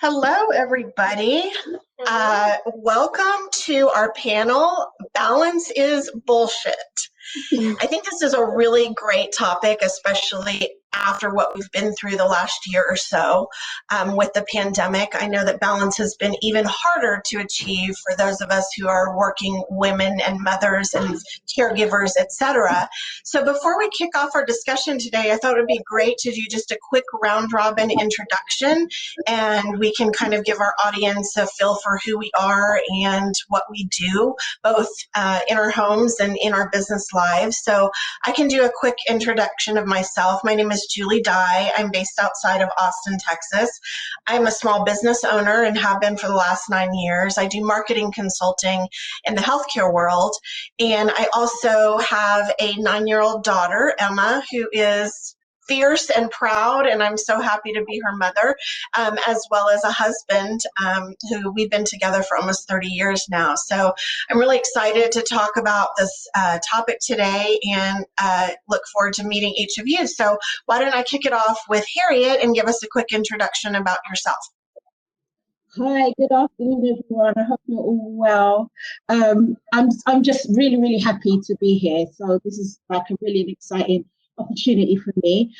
Hello, everybody. Welcome to our panel, Balance is Bullshit. I think this is a really great topic, especially after what we've been through the last year or so with the pandemic. I know that balance has been even harder to achieve for those of us who are working women and mothers and caregivers, etc. So before we kick off our discussion today, I thought it would be great to do just a quick round robin introduction, and we can kind of give our audience a feel for who we are and what we do, both in our homes and in our business lives. So I can do a quick introduction of myself. My name is Julie Dye. I'm based outside of Austin, Texas. I'm a small business owner and have been for the last 9 years. I do marketing consulting in the healthcare world. And I also have a 9-year-old daughter, Emma, who is fierce and proud, and I'm so happy to be her mother, as well as a husband who we've been together for almost 30 years now. So I'm really excited to talk about this topic today and look forward to meeting each of you. So why don't I kick it off with Harriet and give us a quick introduction about yourself. Hi, good afternoon, everyone. I hope you're all well. I'm just really happy to be here. So this is like a really exciting opportunity for me.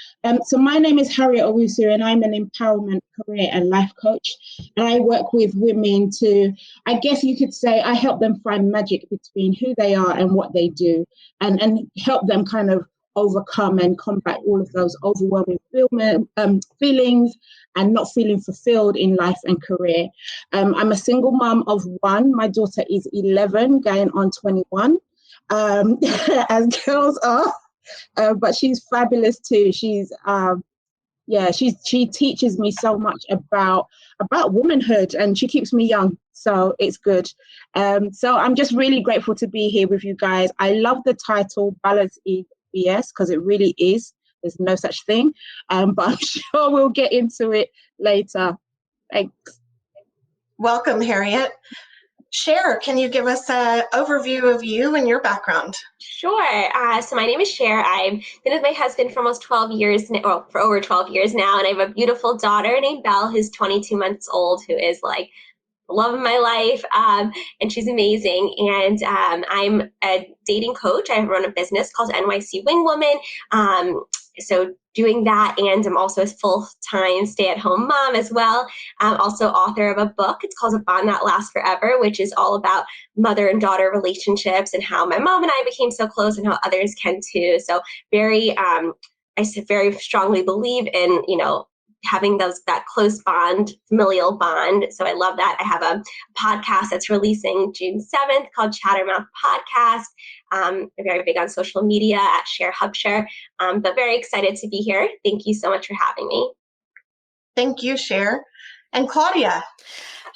So my name is Harriet Owusu, and I'm an empowerment career and life coach. And I work with women to, I guess you could say, I help them find magic between who they are and what they do, and help them kind of overcome and combat all of those overwhelming feelings and not feeling fulfilled in life and career. I'm a single mom of one. My daughter is 11, going on 21, as girls are. But she's fabulous too. She teaches me so much about womanhood, and she keeps me young. So it's good. So I'm just really grateful to be here with you guys. I love the title, Balance is BS, because it really is. There's no such thing. But I'm sure we'll get into it later. Thanks. Welcome, Harriet. Cher, can you give us an overview of you and your background? Sure. So my name is Cher. I've been with my husband for almost 12 years, for over 12 years now, and I have a beautiful daughter named Belle, who's 22 months old, who is like the love of my life, and she's amazing. And I'm a dating coach. I run a business called NYC Wing Woman. So doing that, and I'm also a full-time stay-at-home mom as well. I'm also author of a book. It's called A Bond That Lasts Forever, which is all about mother and daughter relationships and how my mom and I became so close and how others can too. So I very strongly believe in, having that close bond, familial bond. So I love that. I have a podcast that's releasing June 7th called Chattermouth Podcast. I'm very big on social media at Cher Hubshare, but very excited to be here. Thank you so much for having me. Thank you, Cher. And Claudia.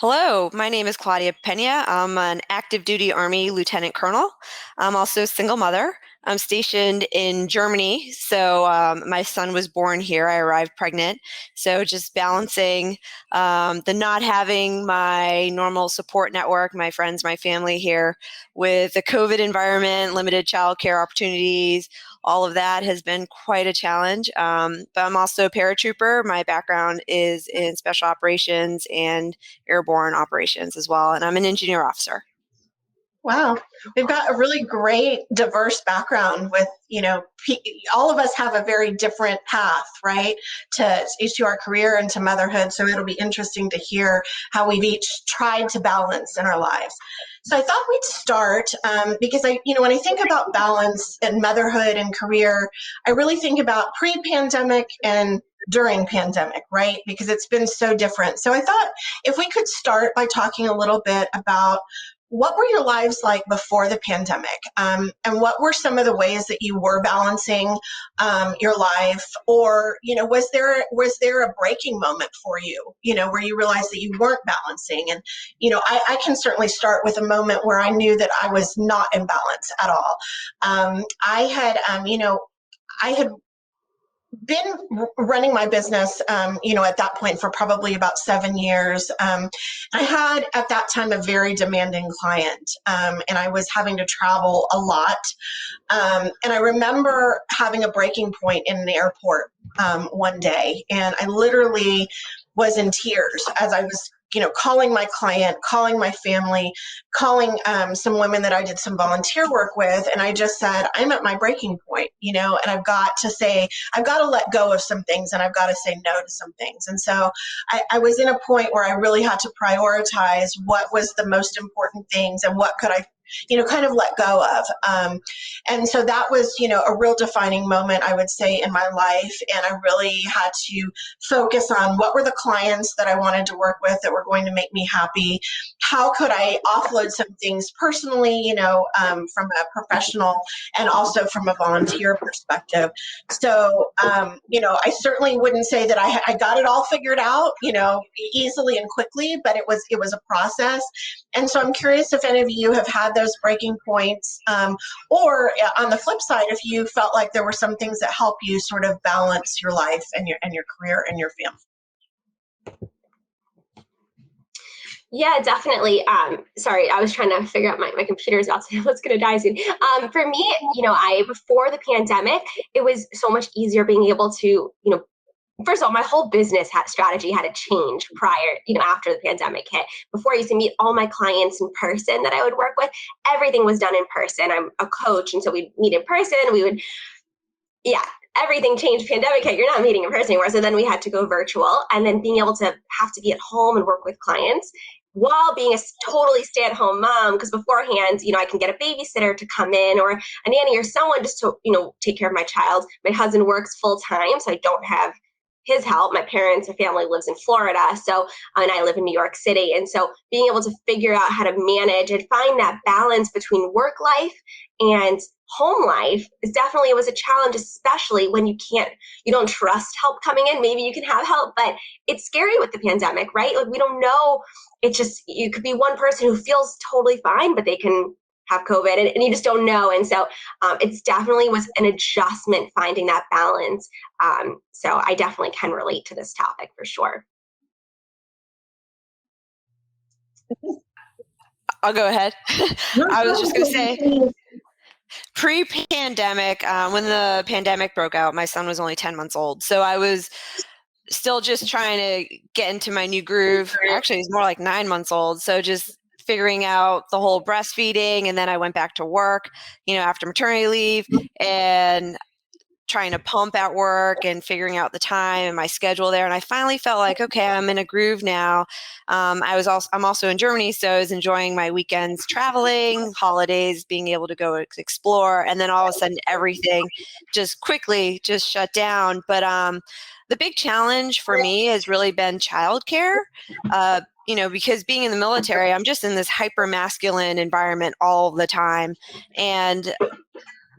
Hello, my name is Claudia Pena. I'm an active duty Army Lieutenant Colonel. I'm also a single mother. I'm stationed in Germany, so my son was born here. I arrived pregnant, so just balancing the not having my normal support network, my friends, my family here, with the COVID environment, limited childcare opportunities. All of that has been quite a challenge, but I'm also a paratrooper. My background is in special operations and airborne operations as well, and I'm an engineer officer. Wow. We've got a really great, diverse background with, all of us have a very different path, right, to our career and to motherhood. So it'll be interesting to hear how we've each tried to balance in our lives. So I thought we'd start because when I think about balance and motherhood and career, I really think about pre-pandemic and during pandemic, right? Because it's been so different. So I thought if we could start by talking a little bit about what were your lives like before the pandemic? And what were some of the ways that you were balancing your life? Or, was there a breaking moment for you, where you realized that you weren't balancing? And, I can certainly start with a moment where I knew that I was not in balance at all. I had been running my business, at that point for probably about 7 years. I had at that time a very demanding client, and I was having to travel a lot. And I remember having a breaking point in an airport one day, and I literally was in tears as I was, calling my client, calling my family, calling some women that I did some volunteer work with. And I just said, I'm at my breaking point, and I've got to let go of some things, and I've got to say no to some things. And so I was in a point where I really had to prioritize what was the most important things and what could I kind of let go of. And so that was, a real defining moment, I would say, in my life. And I really had to focus on what were the clients that I wanted to work with that were going to make me happy. How could I offload some things personally, from a professional and also from a volunteer perspective. So, I certainly wouldn't say that I got it all figured out, easily and quickly, but it was a process. And so I'm curious if any of you have had those breaking points, or on the flip side, if you felt like there were some things that help you sort of balance your life and your career and your family. Yeah, definitely. Sorry, I was trying to figure out my computer's about to, it's going to die soon. For me, before the pandemic, it was so much easier being able to, first of all, my whole business strategy had to change prior, after the pandemic hit. Before, I used to meet all my clients in person that I would work with. Everything was done in person. I'm a coach, and so we'd meet in person. Everything changed. Pandemic hit. You're not meeting in person anymore. So then we had to go virtual, and then being able to have to be at home and work with clients while being a totally stay-at-home mom, because beforehand, I can get a babysitter to come in, or a nanny, or someone just to, take care of my child. My husband works full time, so I don't have his help. My family lives in Florida, and I live in New York City. And so being able to figure out how to manage and find that balance between work life and home life it was a challenge, especially when you don't trust help coming in. Maybe you can have help, but it's scary with the pandemic, right? Like, we don't know. It's just, you could be one person who feels totally fine, but they can have COVID, and you just don't know. And so it's definitely was an adjustment finding that balance. So I definitely can relate to this topic for sure. I'll go ahead. I was just going to say, pre-pandemic, when the pandemic broke out, my son was only 10 months old. So I was still just trying to get into my new groove. Actually, he's more like 9 months old. So just figuring out the whole breastfeeding. And then I went back to work, after maternity leave, and trying to pump at work and figuring out the time and my schedule there. And I finally felt like, okay, I'm in a groove now. I'm also in Germany, so I was enjoying my weekends traveling, holidays, being able to go explore. And then all of a sudden everything just quickly just shut down. But the big challenge for me has really been childcare. Because being in the military, I'm just in this hyper masculine environment all the time. And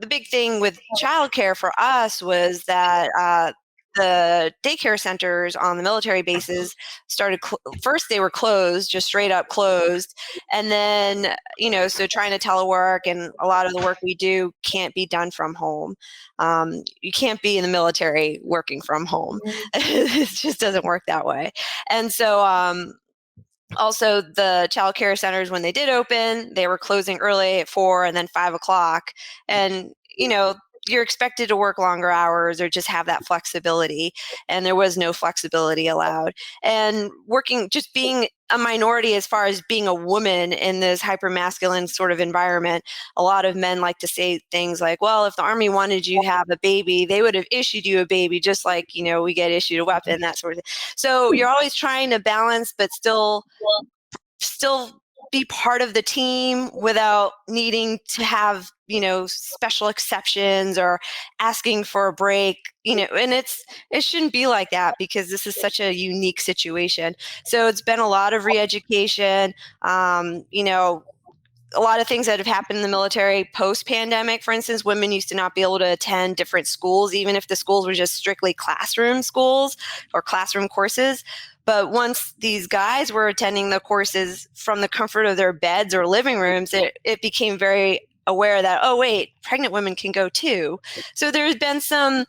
the big thing with childcare for us was that the daycare centers on the military bases started, first they were closed, just straight up closed. And then, so trying to telework, and a lot of the work we do can't be done from home. You can't be in the military working from home. It just doesn't work that way. And so, also, the child care centers, when they did open, they were closing early at 4 and then 5 o'clock. And, you're expected to work longer hours or just have that flexibility. And there was no flexibility allowed. And just being a minority as far as being a woman in this hyper-masculine sort of environment, a lot of men like to say things like, well, if the Army wanted you to have a baby, they would have issued you a baby, just like, we get issued a weapon, that sort of thing. So you're always trying to balance, but still be part of the team without needing to have, special exceptions or asking for a break, and it shouldn't be like that, because this is such a unique situation. So it's been a lot of re-education, a lot of things that have happened in the military post-pandemic. For instance, women used to not be able to attend different schools, even if the schools were just strictly classroom schools or classroom courses. But once these guys were attending the courses from the comfort of their beds or living rooms, it became very aware that, oh wait, pregnant women can go too. So there's been some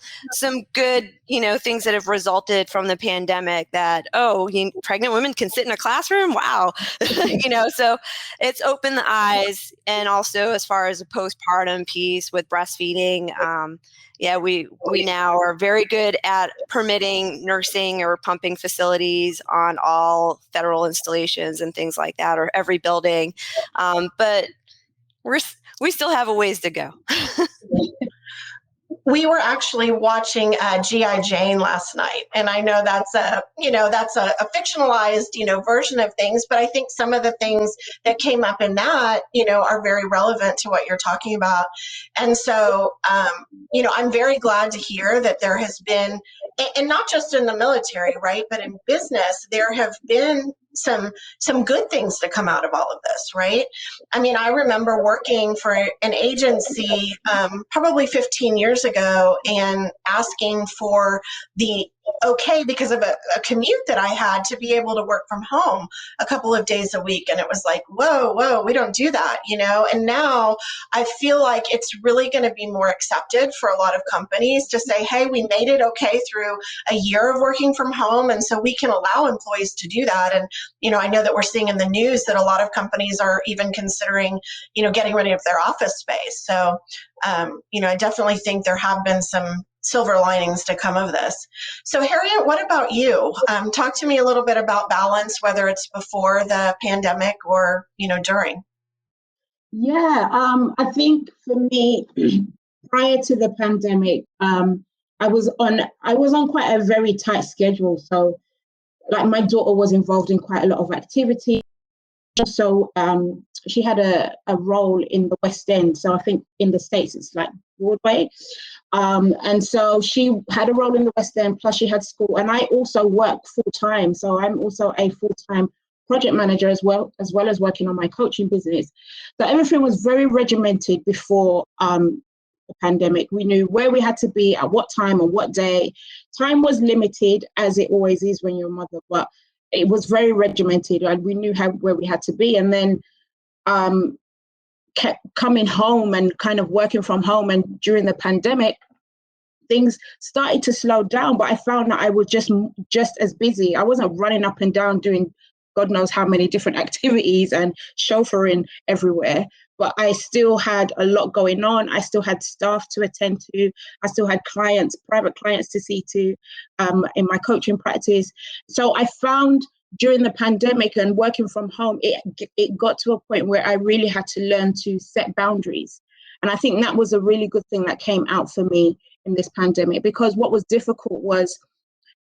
good, things that have resulted from the pandemic that, pregnant women can sit in a classroom. Wow. So it's opened the eyes. And also as far as the postpartum piece with breastfeeding, we now are very good at permitting nursing or pumping facilities on all federal installations and things like that, or every building. But we still have a ways to go. We were actually watching G.I. Jane last night, and I know that's a fictionalized, version of things, but I think some of the things that came up in that, are very relevant to what you're talking about. And so, I'm very glad to hear that there has been, and not just in the military, right, but in business, there have been some good things to come out of all of this, right? I mean, I remember working for an agency probably 15 years ago and asking for the okay because of a commute that I had to be able to work from home a couple of days a week. And it was like, whoa, we don't do that, And now I feel like it's really going to be more accepted for a lot of companies to say, hey, we made it okay through a year of working from home. And so we can allow employees to do that. And, I know that we're seeing in the news that a lot of companies are even considering, getting rid of their office space. So, I definitely think there have been some silver linings to come of this. So Harriet, what about you? Talk to me a little bit about balance, whether it's before the pandemic or, during. Yeah, I think for me, prior to the pandemic, I was on quite a very tight schedule. So like my daughter was involved in quite a lot of activity. So she had a role in the West End. So I think in the States, it's like Broadway. And so she had a role in the West End, plus she had school. And I also work full time. So I'm also a full-time project manager as well as working on my coaching business. So everything was very regimented before the pandemic. We knew where we had to be, at what time, on what day. Time was limited, as it always is when you're a mother, but it was very regimented, and we knew where we had to be. And then kept coming home and kind of working from home. And during the pandemic, things started to slow down, but I found that I was just as busy. I wasn't running up and down doing God knows how many different activities and chauffeuring everywhere, but I still had a lot going on. I still had staff to attend to. I still had private clients to see to in my coaching practice. So I found during the pandemic and working from home, it got to a point where I really had to learn to set boundaries. And I think that was a really good thing that came out for me in this pandemic, because what was difficult was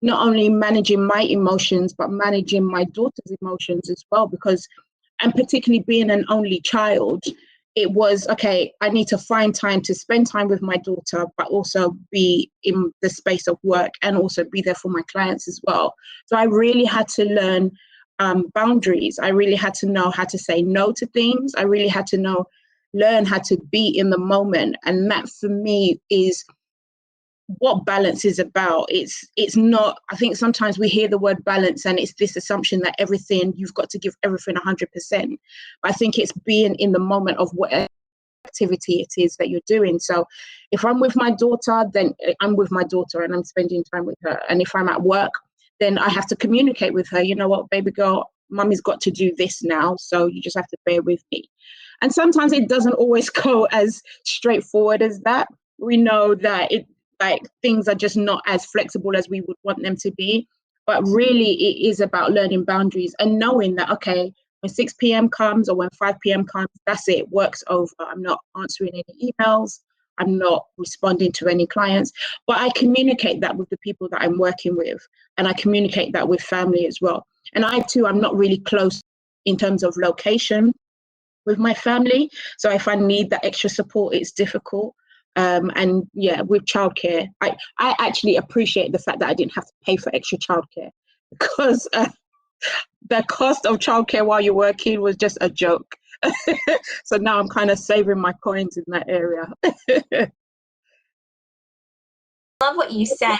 not only managing my emotions, but managing my daughter's emotions as well, and particularly being an only child, it was, okay, I need to find time to spend time with my daughter, but also be in the space of work and also be there for my clients as well. So I really had to learn boundaries. I really had to know how to say no to things. I really had to learn how to be in the moment. And that for me is what balance is about. It's not, I think sometimes we hear the word balance and it's this assumption that you've got to give everything 100%. But I think it's being in the moment of what activity it is that you're doing. So if I'm with my daughter, then I'm with my daughter and I'm spending time with her. And if I'm at work, then I have to communicate with her, you know what, baby girl, mummy's got to do this now, so you just have to bear with me. And sometimes it doesn't always go as straightforward as that. We know that things are just not as flexible as we would want them to be. But really, it is about learning boundaries and knowing that, okay, when 6 p.m. comes or when 5 p.m. comes, that's it, work's over. I'm not answering any emails. I'm not responding to any clients. But I communicate that with the people that I'm working with, and I communicate that with family as well. And I'm not really close in terms of location with my family. So if I need that extra support, it's difficult. And yeah, with childcare, I actually appreciate the fact that I didn't have to pay for extra childcare, because the cost of childcare while you're working was just a joke. So now I'm kind of saving my coins in that area. I love what you said,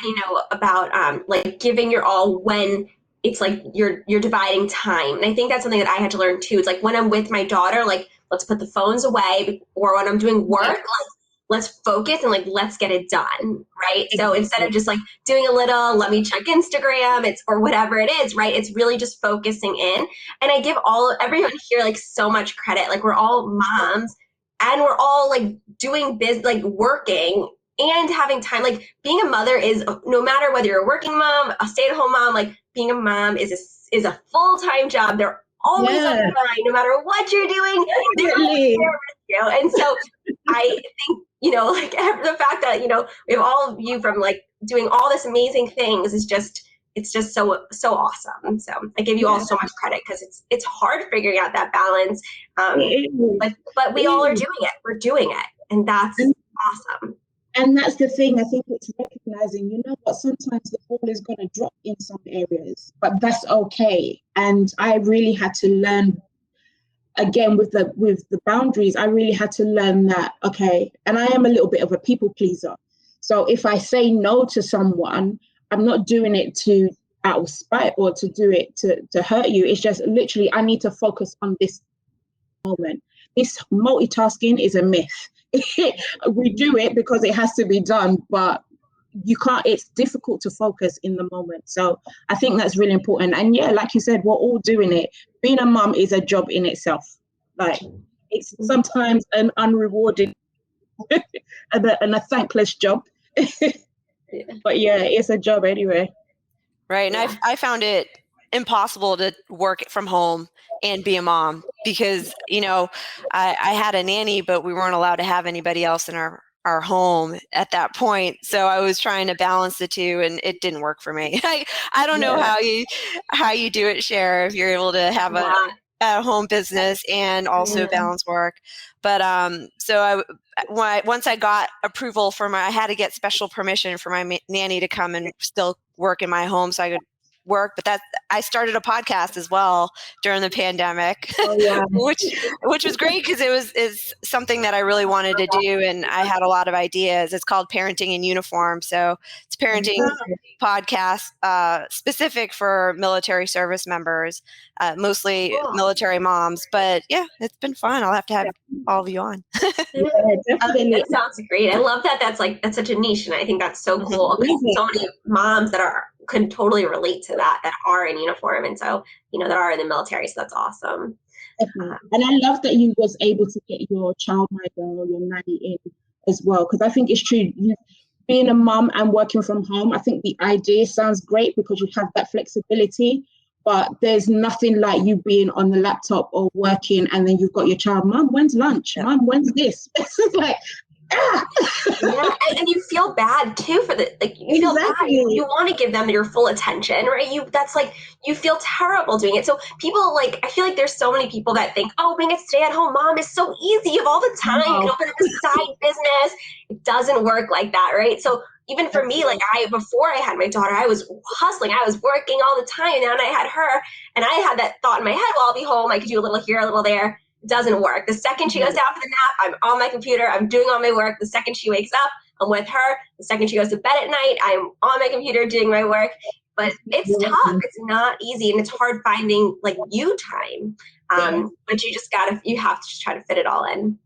about like giving your all when it's like you're dividing time. And I think that's something that I had to learn too. It's like when I'm with my daughter, like let's put the phones away, or when I'm doing work, let's focus and like, let's get it done, right? So instead of just like doing a little, let me check Instagram, or whatever it is, right? It's really just focusing in. And I give everyone here like so much credit. Like we're all moms and we're all like doing like working and having time. Like being a mother is, no matter whether you're a working mom, a stay-at-home mom, like being a mom is a full-time job. They're always on your mind, no matter what you're doing. They're always there with you. And so I think, like the fact that, we have all of you from like doing all this amazing things is it's just so awesome. So I give you all so much credit, because it's hard figuring out that balance. But we all are doing it. We're doing it. And that's awesome. And that's the thing. I think it's recognizing, you know what, sometimes the ball is going to drop in some areas, but that's okay. And I really had to learn, again, with the boundaries, I really had to learn that, okay, and I am a little bit of a people pleaser. So if I say no to someone, I'm not doing it out of spite or to do it to hurt you. It's just literally, I need to focus on this moment. This multitasking is a myth. We do it because it has to be done, but you can't, it's difficult to focus in the moment. So I think that's really important. And yeah, like you said, we're all doing it. Being a mum is a job in itself. Like it's sometimes an unrewarded and a thankless job. But yeah, it's a job anyway. Right. And I found it impossible to work from home and be a mom because, I had a nanny, but we weren't allowed to have anybody else in our home at that point. So I was trying to balance the two and it didn't work for me. I don't know how you do it, Cher, if you're able to have a home business and also balance work. But once I got approval I had to get special permission for my nanny to come and still work in my home so I could work. But I started a podcast as well during the pandemic, which was great because it's something that I really wanted to do, and I had a lot of ideas. It's called Parenting in Uniform, so it's parenting podcast specific for military service members, mostly military moms. But yeah, it's been fun. I'll have to have all of you on. That sounds great. I love that's such a niche, and I think that's so cool. So many moms that can totally relate to that are in uniform, and so that are in the military. So that's awesome. And I love that you was able to get your childminder or your nanny in as well, because I think it's true. Being a mom and working from home, I think the idea sounds great because you have that flexibility. But there's nothing like you being on the laptop or working, and then you've got your child. Mom, when's lunch? Yeah. Mom, when's this? It's like, and you feel bad too for you feel bad. You want to give them your full attention, right? You feel terrible doing it. So people I feel like there's so many people that think, oh, being a stay-at-home mom is so easy. You have all the time. You can open up a side business. It doesn't work like that, right? So even for me, before I had my daughter, I was hustling. I was working all the time. Now, and I had her, and I had that thought in my head, well, I'll be home. I could do a little here, a little there. It doesn't work. The second she goes down for the nap, I'm on my computer. I'm doing all my work. The second she wakes up, I'm with her. The second she goes to bed at night, I'm on my computer doing my work. But it's tough. It's not easy, and it's hard finding you time. But you have to just try to fit it all in.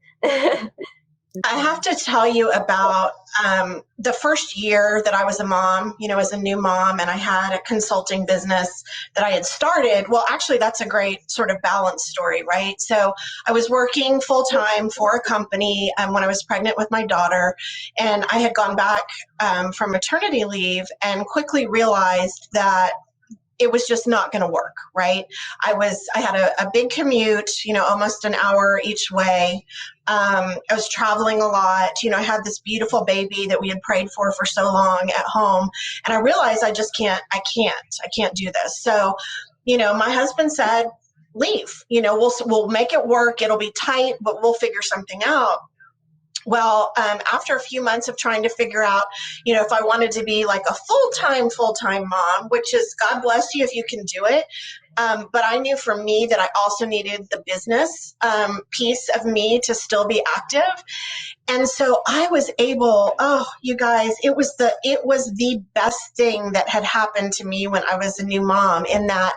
I have to tell you about the first year that I was a mom, as a new mom, and I had a consulting business that I had started. Well, actually, that's a great sort of balance story, right? So I was working full time for a company when I was pregnant with my daughter, and I had gone back from maternity leave and quickly realized that it was just not going to work, right? I had a big commute, almost an hour each way. I was traveling a lot. I had this beautiful baby that we had prayed for so long at home. And I realized I can't do this. So, my husband said, leave, we'll make it work. It'll be tight, but we'll figure something out. Well, after a few months of trying to figure out, if I wanted to be like a full-time mom, which is God bless you if you can do it. But I knew for me that I also needed the business piece of me to still be active. And so I was able, oh, you guys, it was the best thing that had happened to me when I was a new mom, in that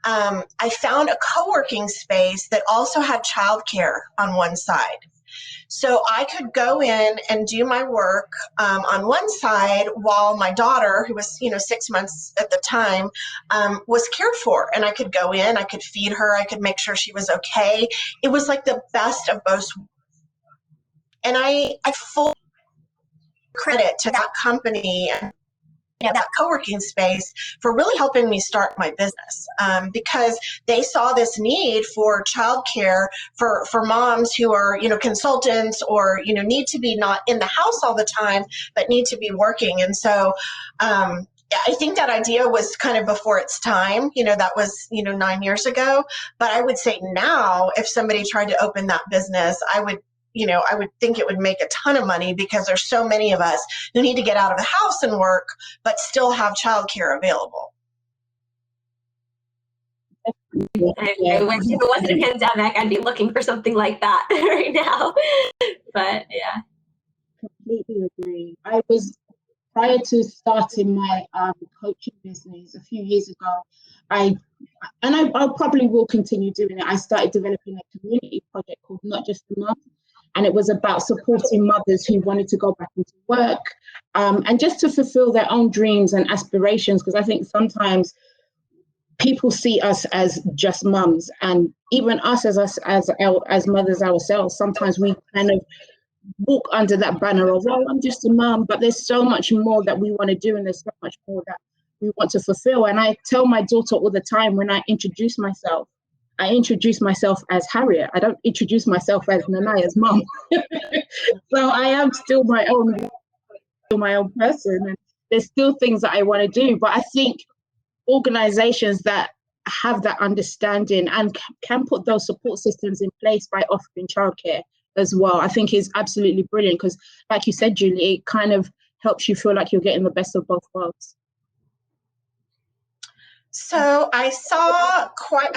I found a co-working space that also had childcare on one side. So I could go in and do my work on one side while my daughter, who was 6 months at the time, was cared for. And I could go in, I could feed her, I could make sure she was okay. It was like the best of both. And I full credit to that company and that co-working space for really helping me start my business, because they saw this need for childcare for moms who are consultants or need to be not in the house all the time but need to be working. And so I think that idea was kind of before its time. That was 9 years ago. But I would say now, if somebody tried to open that business, I would think it would make a ton of money, because there's so many of us who need to get out of the house and work, but still have childcare available. If it wasn't a pandemic, I'd be looking for something like that right now. But yeah. Completely agree. I was, prior to starting my coaching business a few years ago, I probably will continue doing it. I started developing a community project called Not Just a Mum. And it was about supporting mothers who wanted to go back into work, and just to fulfill their own dreams and aspirations. Because I think sometimes people see us as just mums, and even us as mothers ourselves, sometimes we kind of walk under that banner of, well, I'm just a mum, but there's so much more that we want to do, and there's so much more that we want to fulfill. And I tell my daughter all the time, when I introduce myself as Harriet. I don't introduce myself as Nanaya's mum. So I am still my own person, and there's still things that I want to do. But I think organizations that have that understanding and can put those support systems in place by offering childcare as well, I think is absolutely brilliant, because like you said, Julie, it kind of helps you feel like you're getting the best of both worlds. So I've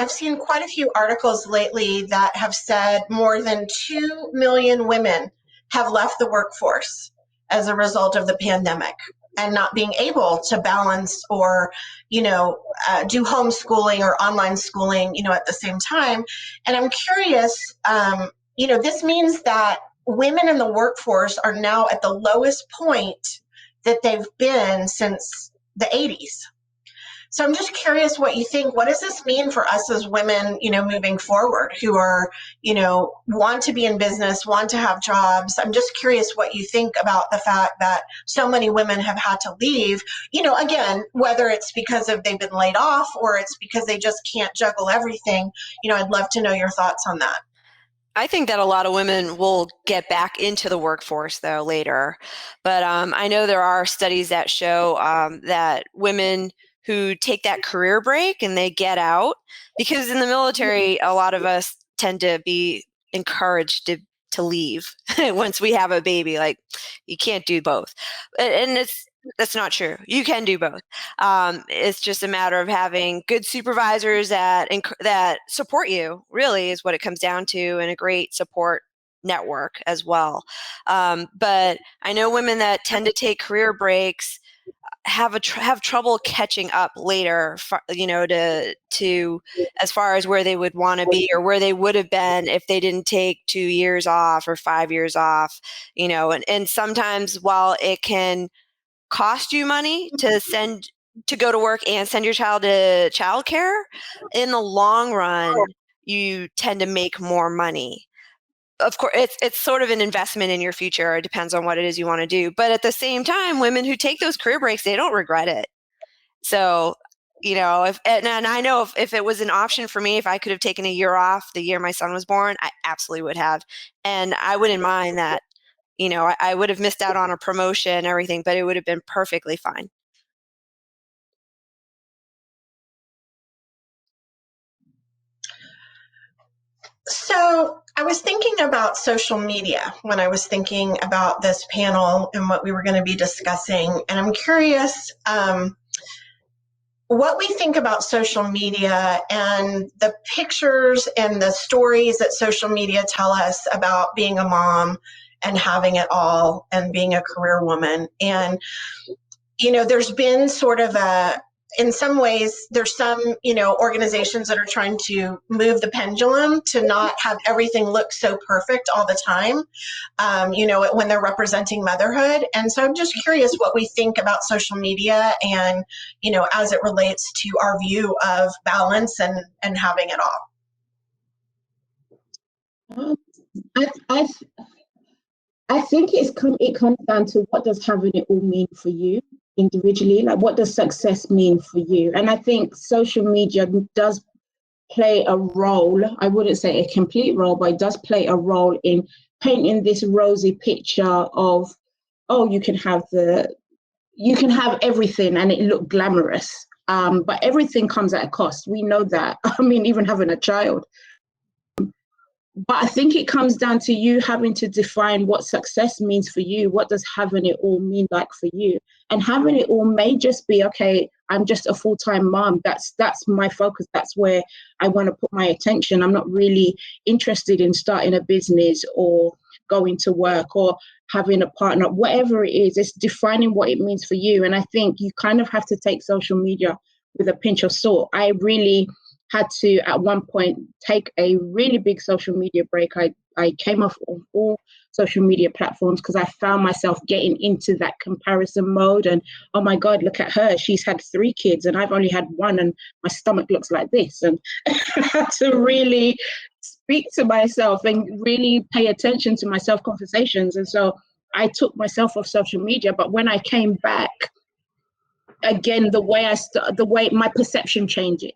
seen quite a few articles lately that have said more than 2 million women have left the workforce as a result of the pandemic and not being able to balance or, do homeschooling or online schooling, at the same time. And I'm curious, this means that women in the workforce are now at the lowest point that they've been since the 80s. So I'm just curious what you think. What does this mean for us as women, moving forward, who are, want to be in business, want to have jobs? I'm just curious what you think about the fact that so many women have had to leave, again, whether it's because they've been laid off or it's because they just can't juggle everything. I'd love to know your thoughts on that. I think that a lot of women will get back into the workforce, though, later. But I know there are studies that show that women who take that career break and they get out, because in the military, a lot of us tend to be encouraged to leave once we have a baby. Like, you can't do both. And that's not true. You can do both. It's just a matter of having good supervisors that support you, really, is what it comes down to, and a great support network as well. But I know women that tend to take career breaks have trouble catching up later, to as far as where they would want to be or where they would have been if they didn't take 2 years off or 5 years off, and sometimes while it can cost you money to go to work and send your child to childcare, in the long run, you tend to make more money. Of course, it's sort of an investment in your future. It depends on what it is you want to do. But at the same time, women who take those career breaks, they don't regret it. So, and I know if it was an option for me, if I could have taken a year off the year my son was born, I absolutely would have. And I wouldn't mind that. I would have missed out on a promotion and everything, but it would have been perfectly fine. So I was thinking about social media when I was thinking about this panel and what we were going to be discussing. And I'm curious, what we think about social media and the pictures and the stories that social media tell us about being a mom and having it all and being a career woman. And, there's been sort of in some ways, there's some, organizations that are trying to move the pendulum to not have everything look so perfect all the time, when they're representing motherhood. And so I'm just curious what we think about social media and, as it relates to our view of balance and having it all. I think it comes down to what does having it all mean for you individually, like what does success mean for you? And I think social media does play a role. I wouldn't say a complete role, but it does play a role in painting this rosy picture of, oh, you can have everything and it look glamorous. But everything comes at a cost. We know that. I mean, even having a child. But I think it comes down to you having to define what success means for you. What does having it all mean like for you? And having it all may just be, okay, I'm just a full-time mom. That's my focus. That's where I want to put my attention. I'm not really interested in starting a business or going to work or having a partner, whatever it is. It's defining what it means for you. And I think you kind of have to take social media with a pinch of salt. I really had to, at one point, take a really big social media break. I came off of all social media platforms because I found myself getting into that comparison mode. And, oh my God, look at her. She's had 3 kids and I've only had 1 and my stomach looks like this. And I had to really speak to myself and really pay attention to my self-conversations. And so I took myself off social media. But when I came back, again, the way my perception changed,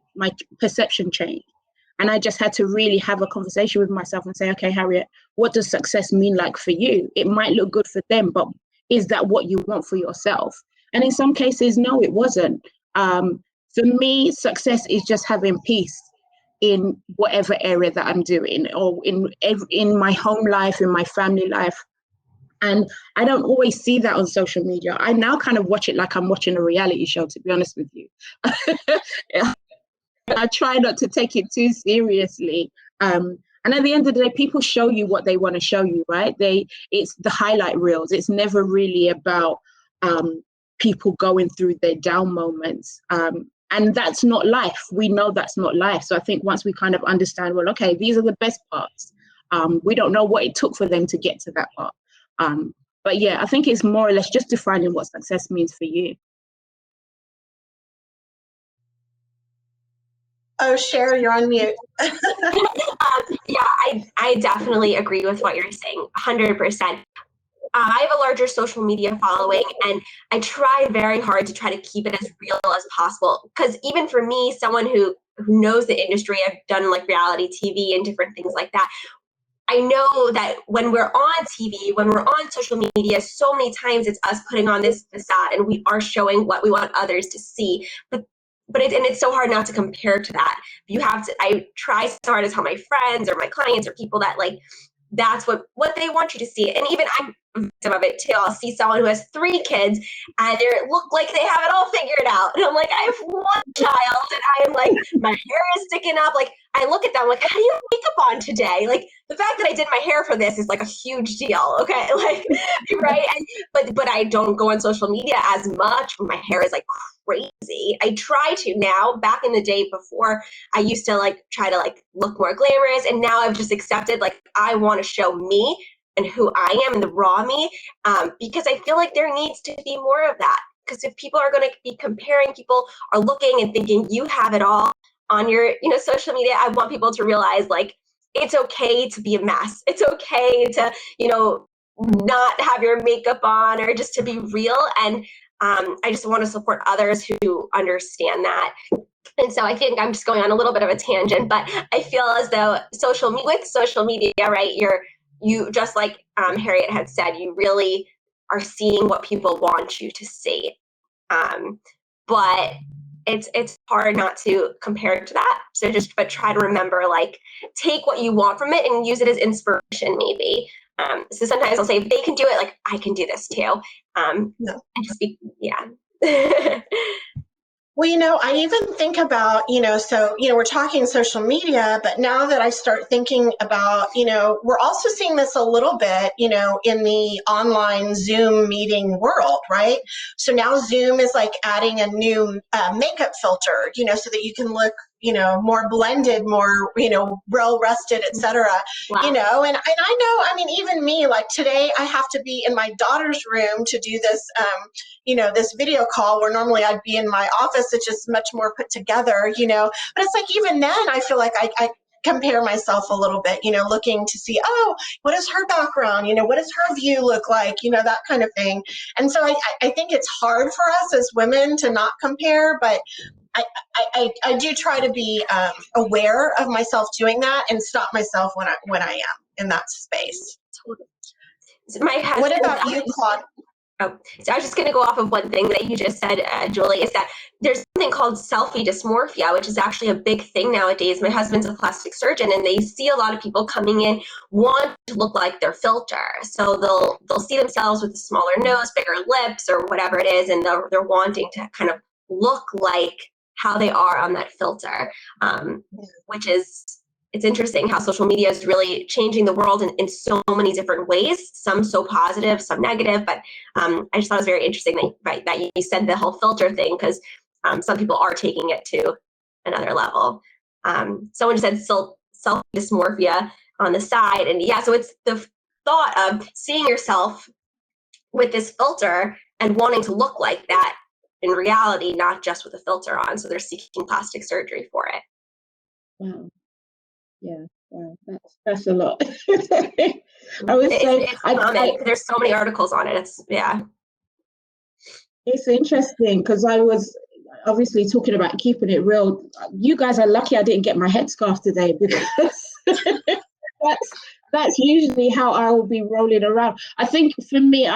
and I just had to really have a conversation with myself and say, okay, Harriet, what does success mean like for you? It might look good for them, but is that what you want for yourself? And in some cases, no, it wasn't. For me, success is just having peace in whatever area that I'm doing, or in my home life, in my family life. And I don't always see that on social media. I now kind of watch it like I'm watching a reality show, to be honest with you. I try not to take it too seriously. And at the end of the day, people show you what they want to show you, right? It's the highlight reels. It's never really about people going through their down moments. And that's not life. We know that's not life. So I think once we kind of understand, well, okay, these are the best parts. We don't know what it took for them to get to that part. But yeah, I think it's more or less just defining what success means for you. Oh, Cher, you're on mute. Yeah, I definitely agree with what you're saying, 100%. I have a larger social media following, and I try very hard to try to keep it as real as possible. Because even for me, someone who knows the industry, I've done like reality TV and different things like that. I know that when we're on TV, when we're on social media, so many times it's us putting on this facade and we are showing what we want others to see. But it's so hard not to compare to that. I try so hard to tell my friends or my clients or people that like, that's what they want you to see. And even I'm a victim of it too. I'll see someone who has 3 kids and they look like they have it all figured out. And I'm like, I have 1 child and I am like, my hair is sticking up. Like I look at them like, how do you have makeup on today? Like the fact that I did my hair for this is like a huge deal. Okay. Like, right. But I don't go on social media as much. My hair is like crazy. I try to now. Back in the day before, I used to like try to like look more glamorous, and now I've just accepted like I want to show me and who I am and the raw me, because I feel like there needs to be more of that. Because if people are going to be comparing, people are looking and thinking you have it all on your social media. I want people to realize like it's okay to be a mess. It's okay to not have your makeup on or just to be real. And I just want to support others who understand that. And so I think I'm just going on a little bit of a tangent, but I feel as though with social media, right, you just like Harriet had said, you really are seeing what people want you to see. But it's hard not to compare to that. So but try to remember, like, take what you want from it and use it as inspiration, maybe. So sometimes I'll say, if they can do it, like I can do this too. And just be, yeah. Well, I even think about, so, we're talking social media, but now that I start thinking about, we're also seeing this a little bit, in the online Zoom meeting world, right? So now Zoom is like adding a new makeup filter, so that you can look, more blended, more, well rested, et cetera, Wow. and I know, even me, like today I have to be in my daughter's room to do this, this video call where normally I'd be in my office. It's just much more put together, but it's like, even then I feel like I compare myself a little bit, looking to see, oh, what is her background? What does her view look like? That kind of thing. And so I think it's hard for us as women to not compare, but I do try to be aware of myself doing that and stop myself when I am in that space. My husband, what about you, Claude? Oh, so I was just going to go off of one thing that you just said, Julie, is that there's something called selfie dysmorphia, which is actually a big thing nowadays. My husband's a plastic surgeon, and they see a lot of people coming in want to look like their filter. So they'll see themselves with a smaller nose, bigger lips, or whatever it is, and they're wanting to kind of look like how they are on that filter, which is, it's interesting how social media is really changing the world in so many different ways, some so positive, some negative, but I just thought it was very interesting that you said the whole filter thing, because some people are taking it to another level. Someone said self-dysmorphia on the side, and yeah, so it's the thought of seeing yourself with this filter and wanting to look like that in reality, not just with a filter on, so they're seeking plastic surgery for it. Wow. Yeah, wow, that's a lot. I would say there's so many articles on it. It's interesting because I was obviously talking about keeping it real. You guys are lucky I didn't get my headscarf today, because that's usually how I will be rolling around. I think for me,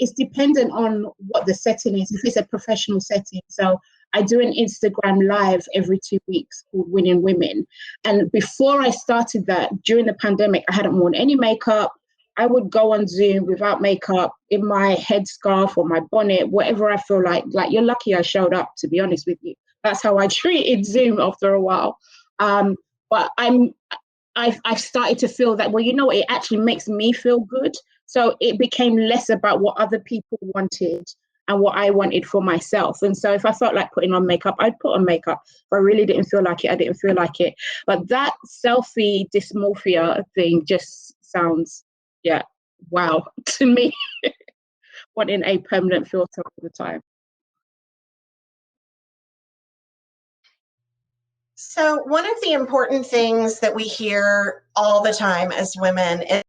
it's dependent on what the setting is. If it's a professional setting, so I do an Instagram live every 2 weeks called Winning Women. And before I started that, during the pandemic, I hadn't worn any makeup. I would go on Zoom without makeup, in my headscarf or my bonnet, whatever I feel like. Like, you're lucky I showed up, to be honest with you. That's how I treated Zoom after a while. But I've started to feel that, well, it actually makes me feel good. So it became less about what other people wanted and what I wanted for myself. And so if I felt like putting on makeup, I'd put on makeup. If I really didn't feel like it, I didn't feel like it. But that selfie dysmorphia thing just sounds, wow, to me, wanting a permanent filter all the time. So one of the important things that we hear all the time as women is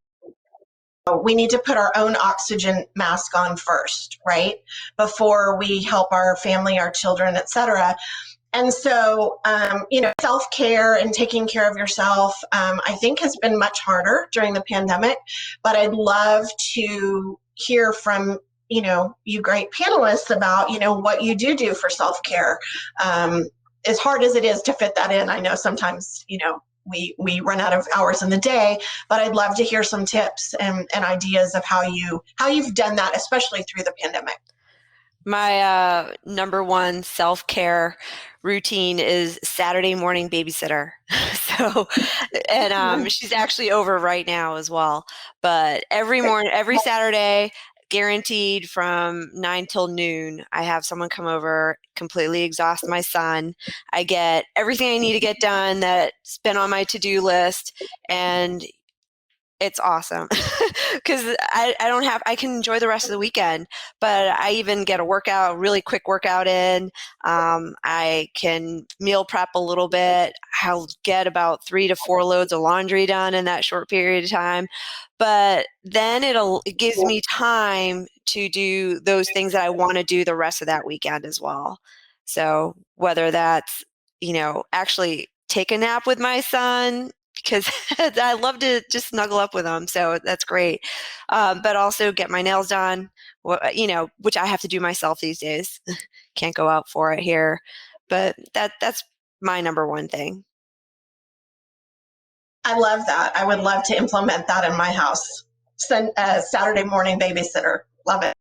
we need to put our own oxygen mask on first, right? Before we help our family, our children, et cetera. And so, self-care and taking care of yourself, I think has been much harder during the pandemic, but I'd love to hear from, you great panelists about, what you do for self-care. As hard as it is to fit that in, I know sometimes, we run out of hours in the day, but I'd love to hear some tips and ideas of how you've done that, especially through the pandemic. My number one self-care routine is Saturday morning babysitter. She's actually over right now as well. But every morning, every Saturday, guaranteed from 9 till noon, I have someone come over, completely exhaust my son. I get everything I need to get done that's been on my to-do list, and it's awesome because I can enjoy the rest of the weekend, but I even get a really quick workout in. I can meal prep a little bit. I'll get about 3 to 4 loads of laundry done in that short period of time. But then it gives me time to do those things that I want to do the rest of that weekend as well. So whether that's, actually take a nap with my son, because I love to just snuggle up with them. So that's great. But also get my nails done, which I have to do myself these days. Can't go out for it here. But that's my number one thing. I love that. I would love to implement that in my house. Saturday morning babysitter. Love it.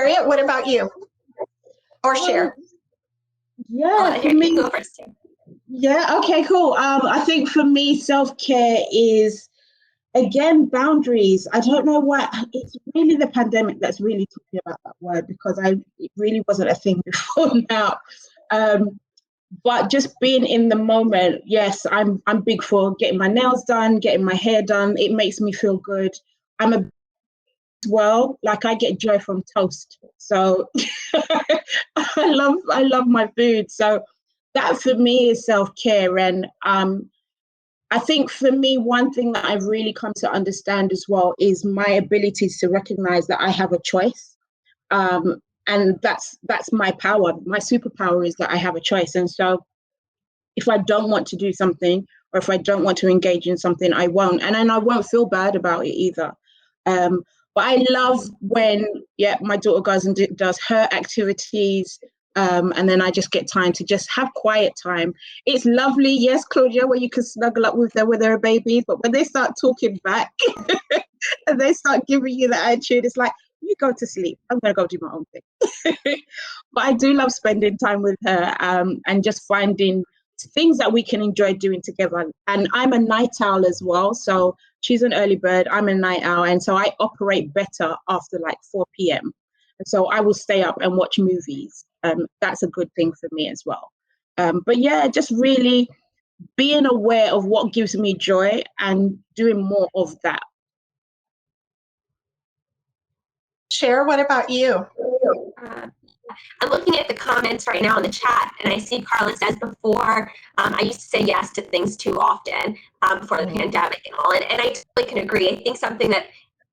Harriet, what about you? Or Cher? Yeah, for You me, go first. yeah, okay, cool. I think for me, self-care is, again, boundaries. I don't know why it's really the pandemic that's really talking about that word, because it really wasn't a thing before now. But just being in the moment, yes, I'm big for getting my nails done, getting my hair done. It makes me feel good. I'm a well, like I get joy from toast. So I love my food. So that for me is self-care. And I think for me, one thing that I've really come to understand as well is my ability to recognize that I have a choice. And that's my power. My superpower is that I have a choice. And so if I don't want to do something, or if I don't want to engage in something, I won't. And then I won't feel bad about it either. But I love when, my daughter goes and does her activities. And then I just get time to just have quiet time. It's lovely, yes, Claudia, where you can snuggle up with them when they're a baby. But when they start talking back and they start giving you the attitude, it's like, you go to sleep. I'm going to go do my own thing. But I do love spending time with her, and just finding things that we can enjoy doing together. And I'm a night owl as well. So she's an early bird, I'm a night owl. And so I operate better after like 4 p.m. And so I will stay up and watch movies. That's a good thing for me as well. But yeah, just really being aware of what gives me joy and doing more of that. Cher, what about you? I'm looking at the comments right now in the chat, and I see Carla says before, I used to say yes to things too often before the pandemic and all. And I totally can agree. I think something that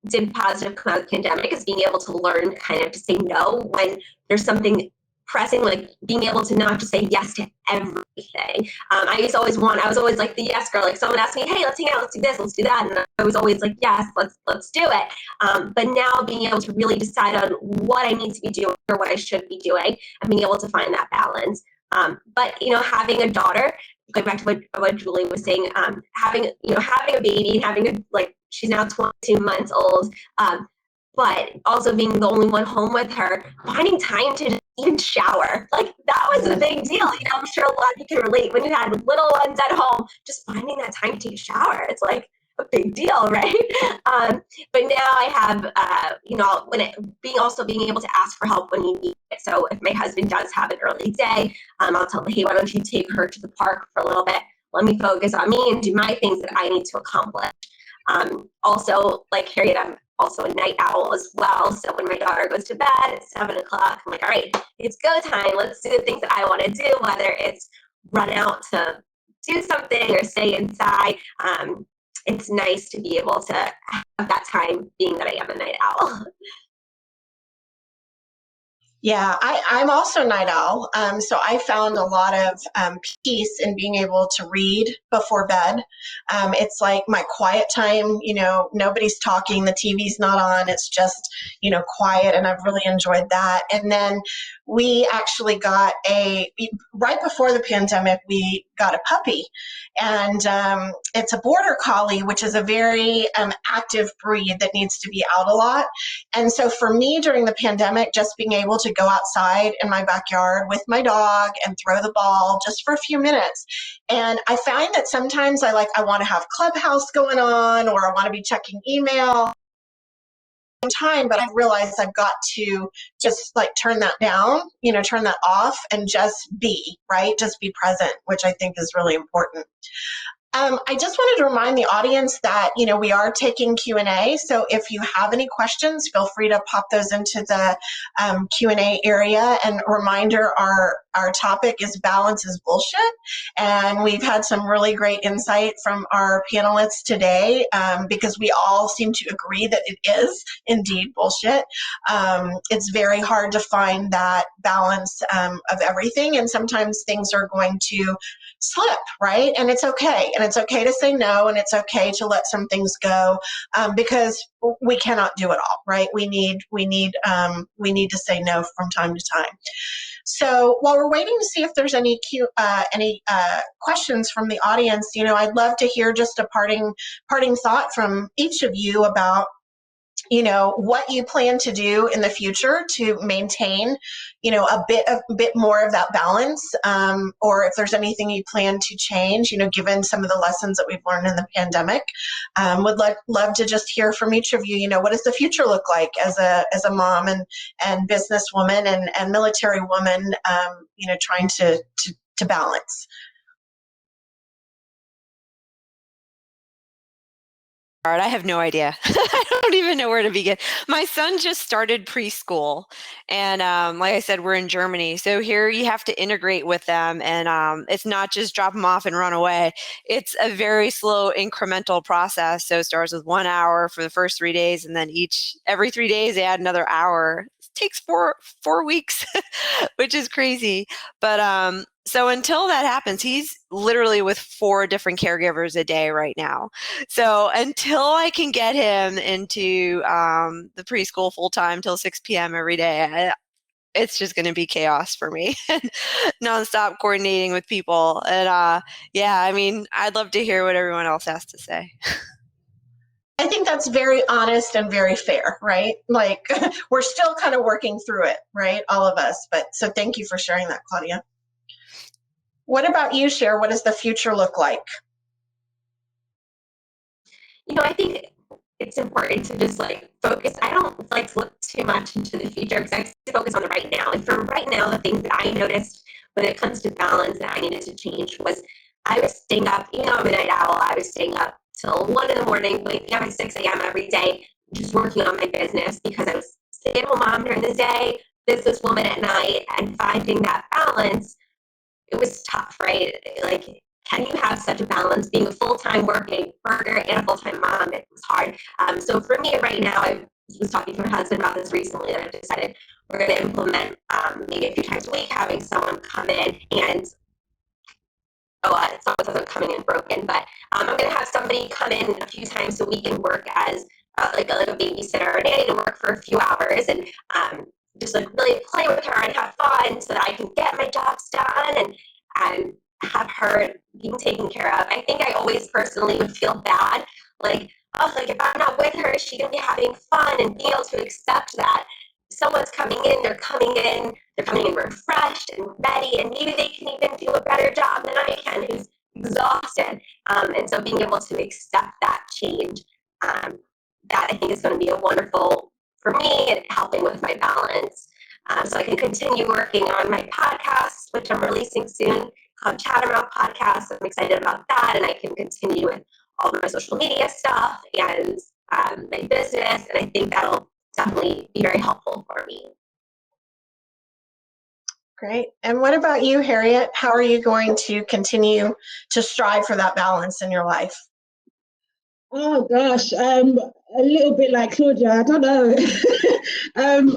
did positive come out of the pandemic is being able to learn kind of to say no when there's something pressing, like being able to not just say yes to everything. I was always like the yes girl. Like someone asked me, hey, let's hang out, let's do this, let's do that. And I was always like, yes, let's do it. But now being able to really decide on what I need to be doing or what I should be doing and being able to find that balance. But, having a daughter, going back to what Julie was saying, having a baby, she's now 22 months old, but also being the only one home with her, finding time to even shower, like that was a big deal. I'm sure a lot of you can relate when you had little ones at home, just finding that time to take a shower. It's like a big deal, right? But now I have, being able to ask for help when you need it. So if my husband does have an early day, I'll tell him, hey, why don't you take her to the park for a little bit? Let me focus on me and do my things that I need to accomplish. Also, like Harriet, I'm also a night owl as well. So when my daughter goes to bed at 7 o'clock, I'm like, all right, it's go time. Let's do the things that I want to do, whether it's run out to do something or stay inside. It's nice to be able to have that time, being that I am a night owl. Yeah, I'm also a night owl. So I found a lot of peace in being able to read before bed. It's like my quiet time, nobody's talking, the TV's not on, it's just, quiet, and I've really enjoyed that. And then we actually got right before the pandemic, we got a puppy. And it's a border collie, which is a very active breed that needs to be out a lot. And so for me during the pandemic, just being able to go outside in my backyard with my dog and throw the ball just for a few minutes. And I find that sometimes I want to have Clubhouse going on, or I want to be checking email time, but I realized I've got to just turn that down, turn that off and just be, right? Just be present, which I think is really important. I just wanted to remind the audience that, we are taking Q&A. So if you have any questions, feel free to pop those into the Q&A area. And a reminder, our topic is balance is bullshit. And we've had some really great insight from our panelists today, because we all seem to agree that it is indeed bullshit. It's very hard to find that balance of everything. And sometimes things are going to slip, right? And it's okay. And it's okay to say no, and it's okay to let some things go, because we cannot do it all, right? We need to say no from time to time. So while we're waiting to see if there's any questions from the audience, I'd love to hear just a parting thought from each of you about what you plan to do in the future to maintain, a bit more of that balance, or if there's anything you plan to change, given some of the lessons that we've learned in the pandemic. Would love to just hear from each of you. What does the future look like as a mom and businesswoman and military woman, trying to balance? I have no idea. I don't even know where to begin. My son just started preschool, and like I said, we're in Germany, so here you have to integrate with them, and it's not just drop them off and run away. It's a very slow incremental process. So it starts with 1 hour for the first 3 days, and then every 3 days they add another hour. It takes four weeks, which is crazy. But so until that happens, he's literally with 4 different caregivers a day right now. So until I can get him into the preschool full time till 6 p.m. every day, it's just going to be chaos for me. Nonstop coordinating with people. And yeah, I mean, I'd love to hear what everyone else has to say. I think that's very honest and very fair, right? Like, we're still kind of working through it, right? All of us. But so thank you for sharing that, Claudia. What about you, Cher? What does the future look like? I think it's important to just focus. I don't like to look too much into the future because I like to focus on the right now. And for right now, the things that I noticed when it comes to balance that I needed to change was I was staying up, I'm a night owl. I was staying up till 1 in the morning, waking up at 6 a.m. every day, just working on my business because I was stay-at-home mom during the day, businesswoman at night, and finding that balance. It was tough, right? Can you have such a balance being a full-time working worker and a full-time mom? It was hard. So for me right now, I was talking to my husband about this recently, that I've decided we're going to implement maybe a few times a week, having someone come in and it's not coming in broken, but I'm going to have somebody come in a few times a week and work as like a babysitter or nanny to work for a few hours and just really play with her and have fun so that I can get my jobs done and have her being taken care of. I think I always personally would feel bad, if I'm not with her, is she going to be having fun, and being able to accept that someone's coming in, they're coming in refreshed and ready, and maybe they can even do a better job than I can, who's exhausted. And so being able to accept that change, that I think is going to be a wonderful for me and helping with my balance. So I can continue working on my podcast, which I'm releasing soon, called Chattermouth Podcast. I'm excited about that, and I can continue with all my social media stuff and my business, and I think that'll definitely be very helpful for me. Great. And what about you, Harriet? How are you going to continue to strive for that balance in your life? Oh gosh, a little bit like Claudia. I don't know.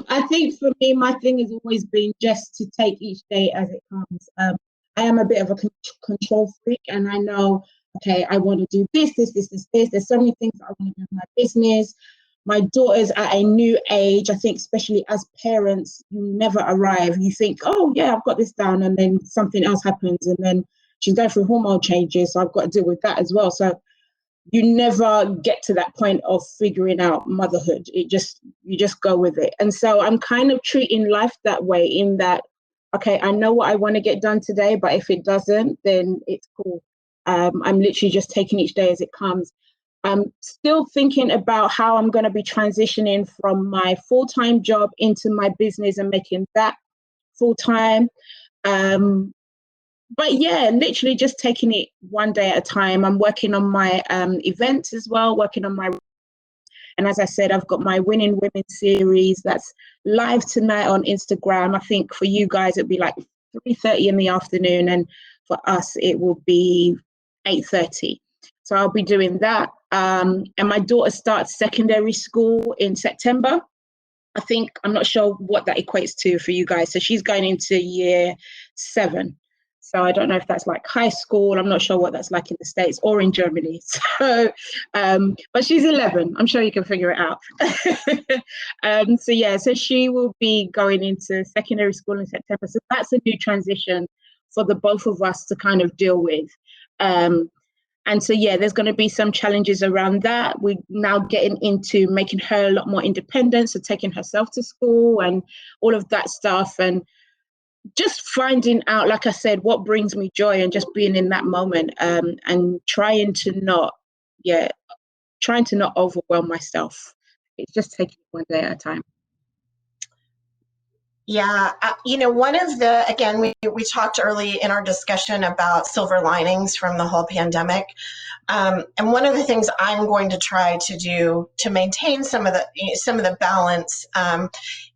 I think for me, my thing has always been just to take each day as it comes. I am a bit of a control freak, and I know, okay, I want to do this. There's so many things that I want to do in my business. My daughter's at a new age. I think, especially as parents, you never arrive. You think, oh yeah, I've got this down, and then something else happens, and then she's going through hormone changes, so I've got to deal with that as well. So you never get to that point of figuring out motherhood. You just go with it. And so I'm kind of treating life that way, in that, okay, I know what I want to get done today, but if it doesn't, then it's cool. I'm literally just taking each day as it comes. I'm still thinking about how I'm going to be transitioning from my full-time job into my business and making that full-time. But yeah, literally just taking it one day at a time. I'm working on my events as well, and as I said, I've got my Winning Women series that's live tonight on Instagram. I think for you guys, it'll be like 3:30 in the afternoon, and for us, it will be 8:30. So I'll be doing that. And my daughter starts secondary school in September. I'm not sure what that equates to for you guys. So she's going into year 7. So I don't know if that's like high school. I'm not sure what that's like in the States or in Germany. So, but she's 11. I'm sure you can figure it out. So she will be going into secondary school in September. So that's a new transition for the both of us to kind of deal with. And so, yeah, there's going to be some challenges around that. We're now getting into making her a lot more independent, so taking herself to school and all of that stuff. And just finding out, like I said, what brings me joy and just being in that moment, and trying to not overwhelm myself. It's just taking it one day at a time. Yeah, one of the, again, we talked early in our discussion about silver linings from the whole pandemic. And one of the things I'm going to try to do to maintain some of the balance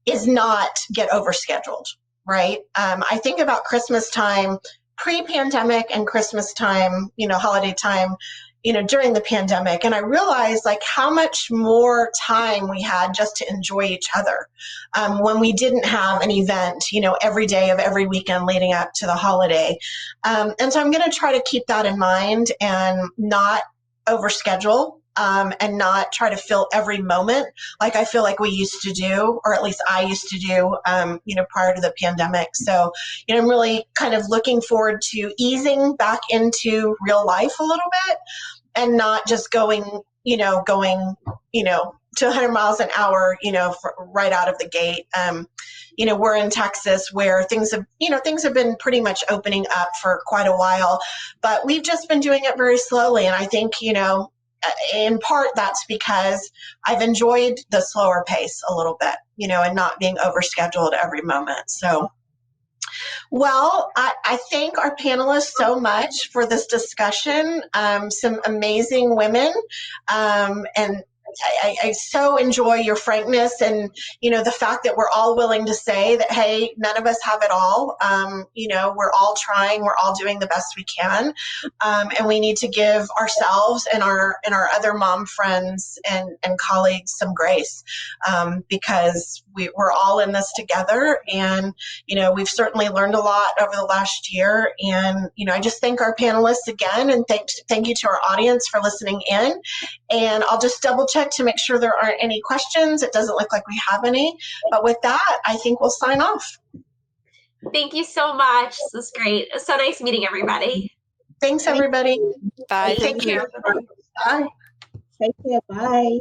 is not get overscheduled, right? I think about Christmas time, pre-pandemic, and Christmas time, holiday time, during the pandemic. And I realized like how much more time we had just to enjoy each other when we didn't have an event, every day of every weekend leading up to the holiday. And so I'm going to try to keep that in mind and not overschedule and not try to fill every moment like I feel like we used to do, or at least I used to do, prior to the pandemic. So, I'm really kind of looking forward to easing back into real life a little bit and not just going to 100 miles an hour, right out of the gate. We're in Texas where things have been pretty much opening up for quite a while, but we've just been doing it very slowly. And I think, in part that's because I've enjoyed the slower pace a little bit, and not being overscheduled every moment. So, well, I thank our panelists so much for this discussion. Some amazing women, and I so enjoy your frankness and, the fact that we're all willing to say that, hey, none of us have it all. We're all trying, we're all doing the best we can. And we need to give ourselves and our other mom friends and colleagues some grace, because we're all in this together. And, we've certainly learned a lot over the last year. And, I just thank our panelists again, and thank you to our audience for listening in. And I'll just double check to make sure there aren't any questions. It doesn't look like we have any. But with that, I think we'll sign off. Thank you so much. This was great. It was so nice meeting everybody. Thanks, everybody. Bye. Take care. Bye. Take care. Bye.